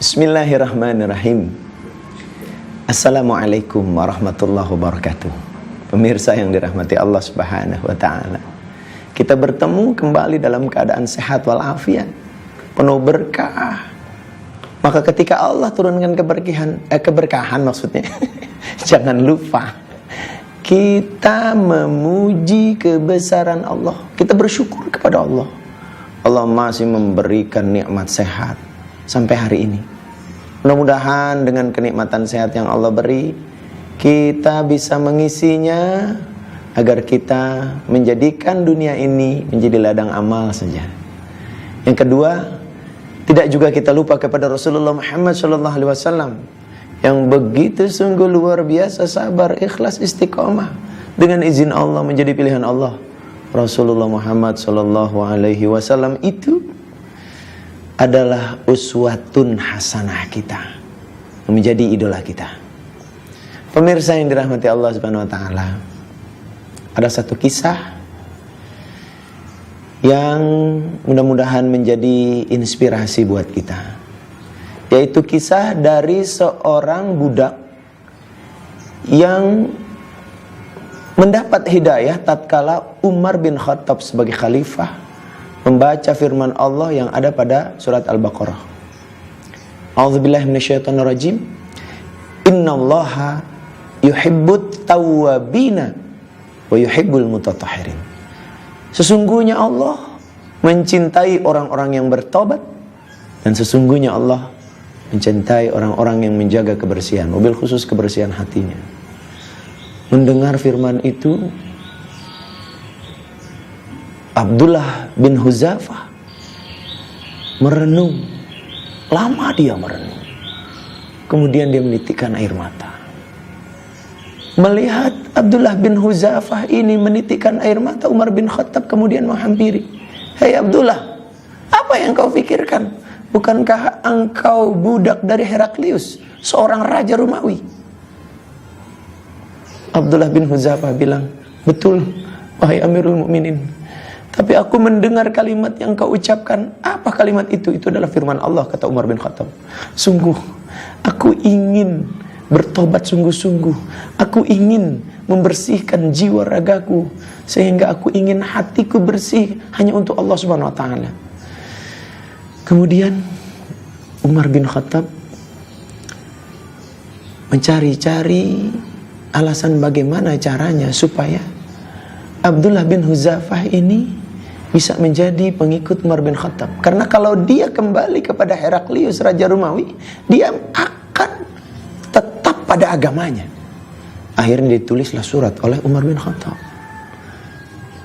Bismillahirrahmanirrahim. Assalamualaikum warahmatullahi wabarakatuh. Pemirsa yang dirahmati Allah Subhanahu wa taala. Kita bertemu kembali dalam keadaan sehat walafiat, penuh berkah. Maka ketika Allah turunkan keberkahan maksudnya, jangan lupa kita memuji kebesaran Allah. Kita bersyukur kepada Allah. Allah masih memberikan nikmat sehat sampai hari ini. Mudah-mudahan dengan kenikmatan sehat yang Allah beri, kita bisa mengisinya agar kita menjadikan dunia ini menjadi ladang amal saja. Yang kedua, tidak juga kita lupa kepada Rasulullah Muhammad SAW yang begitu sungguh luar biasa sabar, ikhlas, istiqomah. Dengan izin Allah menjadi pilihan Allah. Rasulullah Muhammad SAW itu adalah uswatun hasanah kita, menjadi idola kita. Pemirsa yang dirahmati Allah Subhanahu wa taala, ada satu kisah yang mudah-mudahan menjadi inspirasi buat kita, yaitu kisah dari seorang budak yang mendapat hidayah tatkala Umar bin Khattab sebagai khalifah membaca firman Allah yang ada pada surat Al-Baqarah. A'udzubillahi minasyaitonirrajim. Innallaha yuhibbut tawwabina wa yuhibbul mutatahhirin. Sesungguhnya Allah mencintai orang-orang yang bertobat, dan sesungguhnya Allah mencintai orang-orang yang menjaga kebersihan, mobil khusus kebersihan hatinya. Mendengar firman itu, Abdullah bin Huzafah merenung. Lama dia merenung. Kemudian dia menitikkan air mata. Melihat Abdullah bin Huzafah ini menitikkan air mata, Umar bin Khattab kemudian menghampiri. Hei Abdullah, apa yang kau pikirkan? Bukankah engkau budak dari Heraklius, seorang raja Romawi? Abdullah bin Huzafah bilang, betul, wahai Amirul Mukminin. Tapi aku mendengar kalimat yang kau ucapkan. Apa kalimat itu? Itu adalah firman Allah, kata Umar bin Khattab. Sungguh, aku ingin bertobat sungguh-sungguh. Aku ingin membersihkan jiwa ragaku, sehingga aku ingin hatiku bersih hanya untuk Allah Subhanahu wa taala. Kemudian Umar bin Khattab mencari-cari alasan bagaimana caranya supaya Abdullah bin Huzafah ini bisa menjadi pengikut Umar bin Khattab. Karena kalau dia kembali kepada Heraklius, raja Romawi, dia akan tetap pada agamanya. Akhirnya ditulislah surat oleh Umar bin Khattab.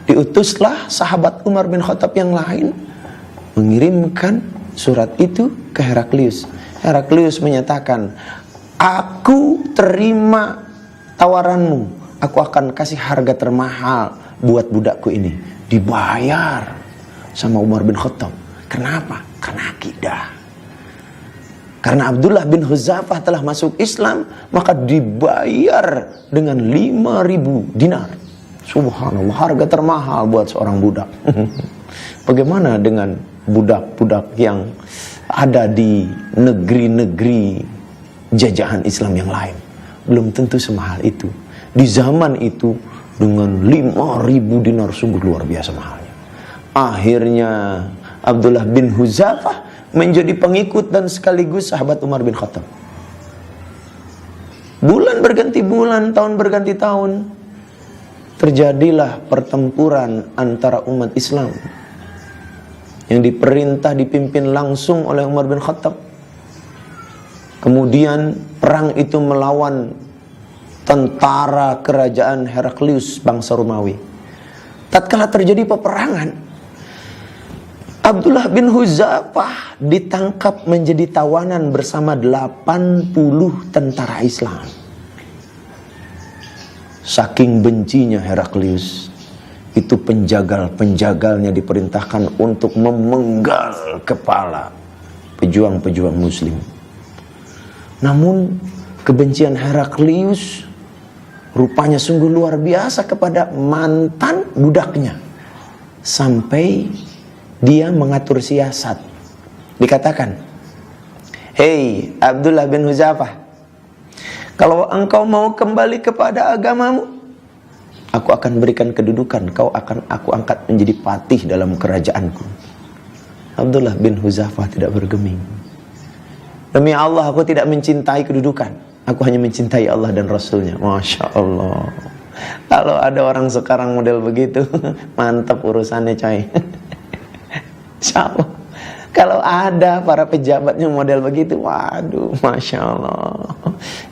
Diutuslah sahabat Umar bin Khattab yang lain mengirimkan surat itu ke Heraklius. Heraklius menyatakan, aku terima tawaranmu. Aku akan kasih harga termahal buat budakku ini. Dibayar sama Umar bin Khattab. Kenapa? Karena akidah. Karena Abdullah bin Huzafah telah masuk Islam, maka dibayar dengan 5.000 dinar. Subhanallah, harga termahal buat seorang budak. Bagaimana dengan budak-budak yang ada di negeri-negeri jajahan Islam yang lain? Belum tentu semahal itu. Di zaman itu dengan 5.000 dinar sungguh luar biasa mahalnya. Akhirnya Abdullah bin Huzafah menjadi pengikut dan sekaligus sahabat Umar bin Khattab. Bulan berganti bulan, tahun berganti tahun, terjadilah pertempuran antara umat Islam yang diperintah dipimpin langsung oleh Umar bin Khattab. Kemudian perang itu melawan tentara kerajaan Heraklius, bangsa Romawi. Tatkala terjadi peperangan, Abdullah bin Huzafah ditangkap menjadi tawanan bersama 80 tentara Islam. Saking bencinya Heraklius, itu penjagal-penjagalnya diperintahkan untuk memenggal kepala pejuang-pejuang muslim. Namun kebencian Heraklius rupanya sungguh luar biasa kepada mantan budaknya. Sampai dia mengatur siasat. Dikatakan, Hei Abdullah bin Hudzafah, kalau engkau mau kembali kepada agamamu, aku akan berikan kedudukan, aku angkat menjadi patih dalam kerajaanku. Abdullah bin Hudzafah tidak bergeming. Demi Allah, aku tidak mencintai kedudukan, aku hanya mencintai Allah dan Rasulnya. Masya Allah. Kalau ada orang sekarang model begitu, mantap urusannya coy. Insya Allah. Kalau ada para pejabatnya model begitu, waduh, Masya Allah.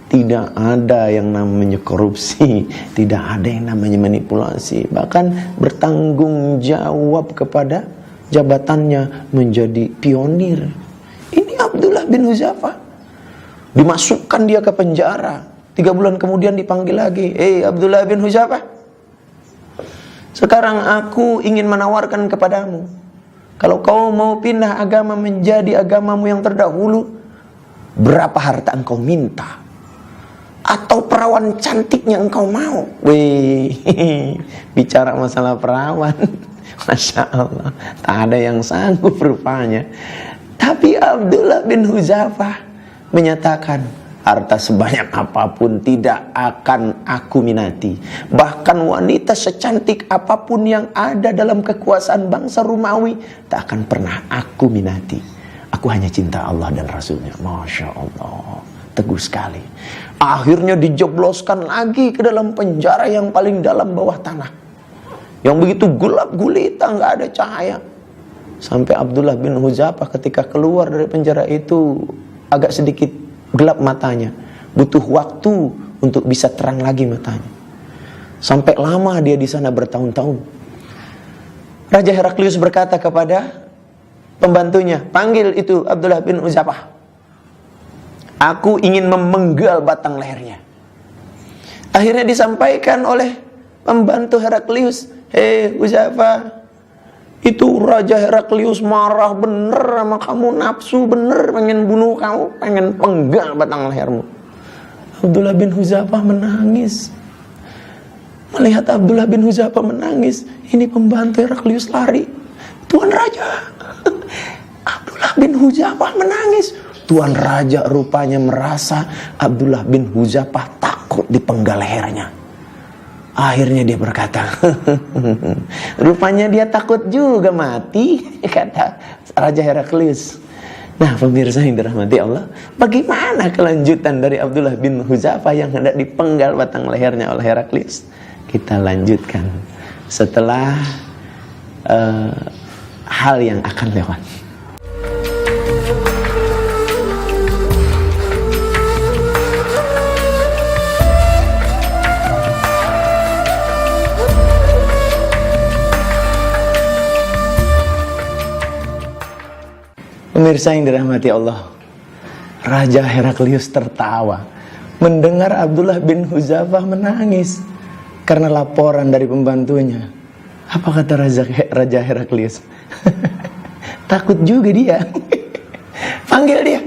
Tidak ada yang namanya korupsi, tidak ada yang namanya manipulasi. Bahkan bertanggung jawab kepada jabatannya, menjadi pionir. Ini Abdullah bin Hudzafah. Dimasukkan dia ke penjara. 3 bulan kemudian dipanggil lagi. Abdullah bin Hudzafah, sekarang aku ingin menawarkan kepadamu, kalau kau mau pindah agama menjadi agamamu yang terdahulu, berapa harta engkau minta? Atau perawan cantiknya engkau mau? Wih, bicara masalah perawan, Masya Allah, tak ada yang sanggup rupanya. Tapi Abdullah bin Hudzafah menyatakan, harta sebanyak apapun tidak akan aku minati. Bahkan wanita secantik apapun yang ada dalam kekuasaan bangsa Romawi, tak akan pernah aku minati. Aku hanya cinta Allah dan Rasulnya. Masya Allah, teguh sekali. Akhirnya dijebloskan lagi ke dalam penjara yang paling dalam bawah tanah, yang begitu gelap gulita, nggak ada cahaya. Sampai Abdullah bin Hudzafah ketika keluar dari penjara itu agak sedikit gelap matanya, butuh waktu untuk bisa terang lagi matanya. Sampai lama dia di sana bertahun-tahun. Raja Heraklius berkata kepada pembantunya, panggil itu Abdullah bin Hudzafah. Aku ingin memenggal batang lehernya. Akhirnya disampaikan oleh pembantu Heraklius, Hudzafah, itu Raja Heraklius marah bener sama kamu, nafsu bener, pengen bunuh kamu, pengen penggal batang lehermu. Abdullah bin Hudzafah menangis. Melihat Abdullah bin Hudzafah menangis, ini pembantu Heraklius lari. Tuan Raja, Abdullah bin Hudzafah menangis. Tuan Raja rupanya merasa Abdullah bin Hudzafah takut dipenggal lehernya. Akhirnya dia berkata, rupanya dia takut juga mati, kata Raja Heraklius. Nah, pemirsa yang dirahmati Allah, bagaimana kelanjutan dari Abdullah bin Hudzafah yang hendak dipenggal batang lehernya oleh Heraklius? Kita lanjutkan setelah hal yang akan lewat. Pemirsa yang dirahmati Allah, Raja Heraklius tertawa mendengar Abdullah bin Hudzafah menangis karena laporan dari pembantunya. Apa kata Raja Heraklius? Takut juga dia. Panggil dia,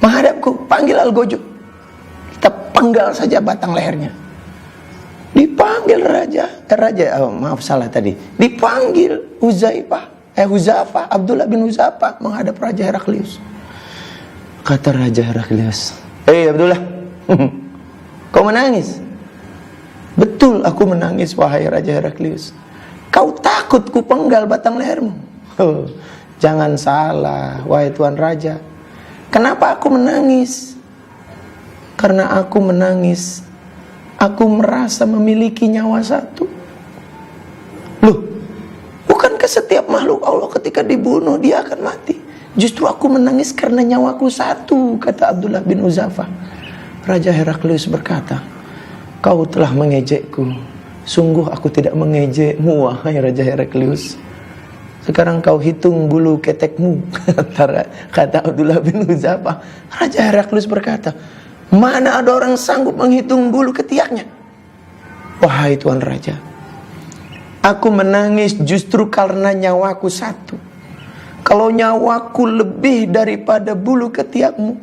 menghadapku, panggil Algojo, kita penggal saja batang lehernya. Dipanggil dipanggil Hudzafah, Abdullah bin Hudzafah menghadap Raja Heraklius. Kata Raja Heraklius, Abdullah, kau menangis? Betul, aku menangis wahai Raja Heraklius. Kau takut ku penggal batang lehermu? Jangan salah wahai Tuan Raja. Kenapa aku menangis? Karena aku menangis, aku merasa memiliki nyawa satu. Loh, bukankah setiap makhluk Allah ketika dibunuh dia akan mati? Justru aku menangis karena nyawaku satu, kata Abdullah bin Hudzafah. Raja Heraklius berkata, kau telah mengejekku. Sungguh aku tidak mengejekmu wahai Raja Heraklius. Sekarang kau hitung bulu ketekmu, kata Abdullah bin Hudzafah. Raja Heraklius berkata, mana ada orang sanggup menghitung bulu ketiaknya? Wahai Tuan Raja, aku menangis justru karena nyawaku satu. Kalau nyawaku lebih daripada bulu ketiakmu,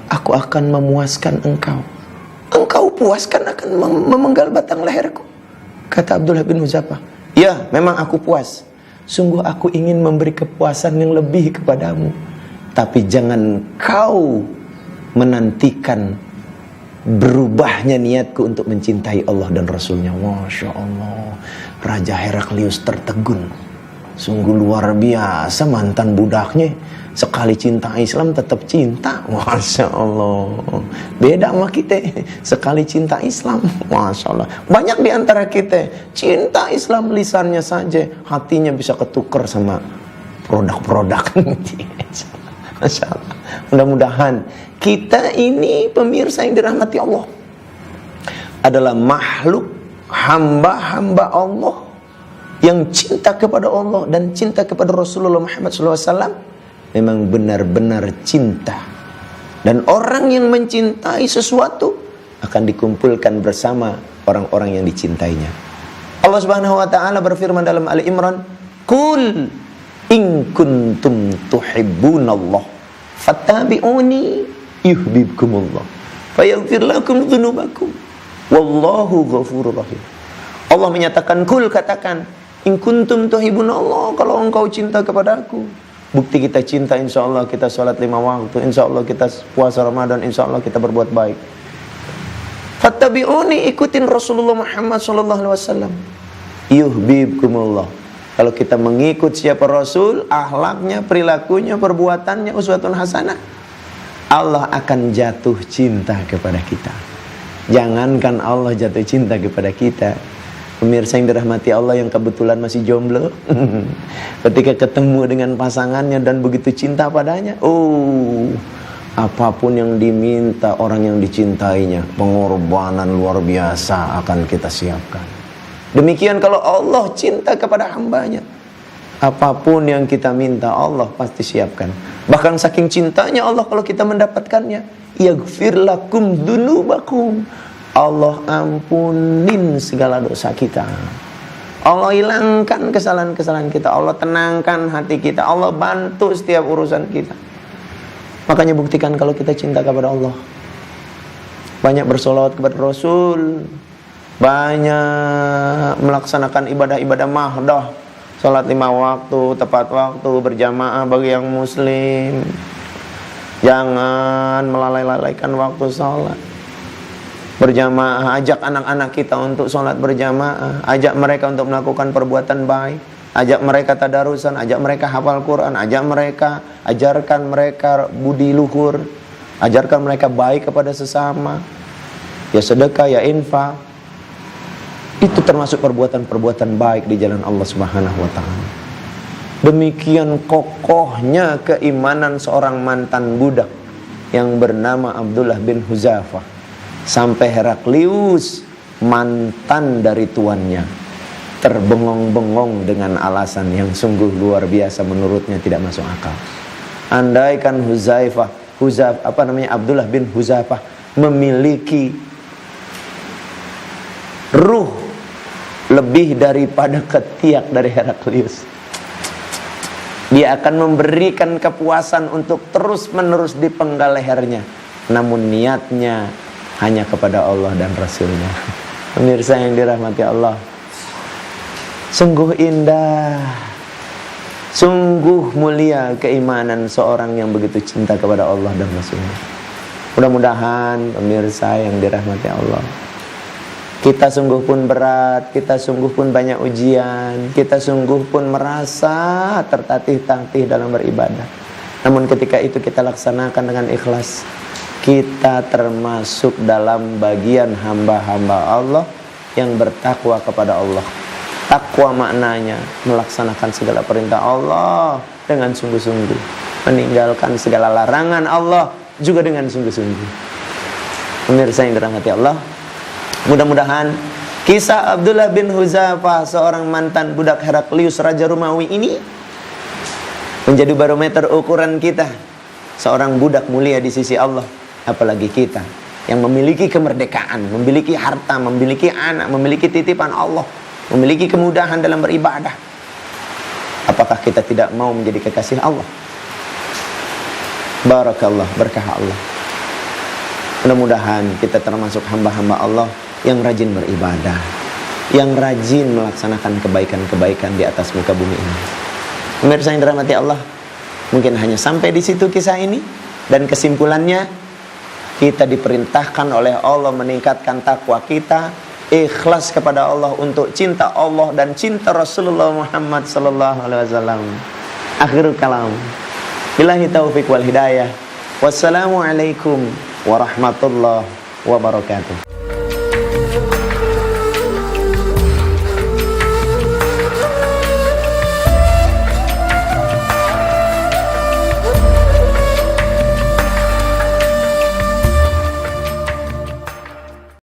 aku akan memuaskan engkau. Engkau puaskan akan memenggal batang leherku, kata Abdullah bin Hudzafah. Ya, memang aku puas. Sungguh aku ingin memberi kepuasan yang lebih kepadamu. Tapi jangan kau menantikan berubahnya niatku untuk mencintai Allah dan Rasulnya. Masya Allah, Raja Heraklius tertegun. Sungguh luar biasa mantan budaknya. Sekali cinta Islam tetap cinta. Masya Allah. Beda sama kita. Sekali cinta Islam, Masya Allah. Banyak di antara kita cinta Islam lisannya saja, hatinya bisa ketukar sama produk-produk. Masya Allah. Mudah-mudahan kita ini pemirsa yang dirahmati Allah adalah makhluk hamba-hamba Allah yang cinta kepada Allah dan cinta kepada Rasulullah Muhammad SAW. Memang benar-benar cinta. Dan orang yang mencintai sesuatu akan dikumpulkan bersama orang-orang yang dicintainya. Allah Subhanahu wa taala berfirman dalam Ali Imran, "Qul in kuntum tuhibbunallah fattabi'uni yuhibbukumullah fayaghfir lakum dzunubakum wallahu ghafurur rahim." Allah menyatakan, "Qul," katakan, "in kuntum tuhibbunallah," kalau engkau cinta kepada aku. Bukti kita cinta, insya Allah kita sholat 5 waktu, insya Allah kita puasa Ramadan, insya Allah kita berbuat baik. Fattabi'uni, ikutin Rasulullah Muhammad SAW. Yuhibbukumullah. Kalau kita mengikut siapa Rasul, akhlaknya, perilakunya, perbuatannya, uswatun hasanah, Allah akan jatuh cinta kepada kita. Jangankan Allah jatuh cinta kepada kita, pemirsa yang dirahmati Allah yang kebetulan masih jomblo, ketika ketemu dengan pasangannya dan begitu cinta padanya, apapun yang diminta orang yang dicintainya, pengorbanan luar biasa akan kita siapkan. Demikian kalau Allah cinta kepada hambanya, apapun yang kita minta Allah pasti siapkan. Bahkan saking cintanya Allah kalau kita mendapatkannya, yaghfir lakum dzunubakum, Allah ampunin segala dosa kita. Allah hilangkan kesalahan-kesalahan kita. Allah tenangkan hati kita. Allah bantu setiap urusan kita. Makanya buktikan kalau kita cinta kepada Allah. Banyak bersolawat kepada Rasul. Banyak melaksanakan ibadah-ibadah mahdoh. Salat 5 waktu, tepat waktu, berjamaah bagi yang muslim. Jangan melalaikan waktu salat. Berjamaah, ajak anak-anak kita untuk sholat berjamaah, ajak mereka untuk melakukan perbuatan baik, ajak mereka tadarusan, ajak mereka hafal Quran, ajarkan mereka budi luhur, ajarkan mereka baik kepada sesama, ya sedekah, ya infak. Itu termasuk perbuatan-perbuatan baik di jalan Allah Subhanahu wa taala. Demikian kokohnya keimanan seorang mantan budak yang bernama Abdullah bin Huzafah. Sampai Heraklius, mantan dari tuannya, terbengong-bengong dengan alasan yang sungguh luar biasa menurutnya tidak masuk akal. Andaikan Abdullah bin Huzafah memiliki ruh lebih daripada ketiak dari Heraklius, dia akan memberikan kepuasan untuk terus-menerus dipenggal lehernya. Namun niatnya hanya kepada Allah dan Rasulnya. Pemirsa yang dirahmati Allah, sungguh indah, sungguh mulia keimanan seorang yang begitu cinta kepada Allah dan Rasulnya. Mudah-mudahan pemirsa yang dirahmati Allah, kita sungguh pun berat, kita sungguh pun banyak ujian, kita sungguh pun merasa tertatih-tatih dalam beribadah. Namun ketika itu kita laksanakan dengan ikhlas, kita termasuk dalam bagian hamba-hamba Allah yang bertakwa kepada Allah. Takwa maknanya melaksanakan segala perintah Allah dengan sungguh-sungguh, meninggalkan segala larangan Allah juga dengan sungguh-sungguh. Pemirsa yang dirahmati Allah, mudah-mudahan kisah Abdullah bin Huzafah, seorang mantan budak Heraklius Raja Romawi ini, menjadi barometer ukuran kita. Seorang budak mulia di sisi Allah, apalagi kita yang memiliki kemerdekaan, memiliki harta, memiliki anak, memiliki titipan Allah, memiliki kemudahan dalam beribadah. Apakah kita tidak mau menjadi kekasih Allah? Barakallah, berkah Allah. Mudah-mudahan kita termasuk hamba-hamba Allah yang rajin beribadah, yang rajin melaksanakan kebaikan-kebaikan di atas muka bumi ini. Pemirsa yang dirahmati Allah, Mungkin hanya sampai di situ kisah ini. Dan kesimpulannya, kita diperintahkan oleh Allah meningkatkan takwa kita, ikhlas kepada Allah untuk cinta Allah dan cinta Rasulullah Muhammad sallallahu alaihi wasallam. Akhirul kalam. Billahi taufiq wal hidayah. Wassalamualaikum warahmatullahi wabarakatuh.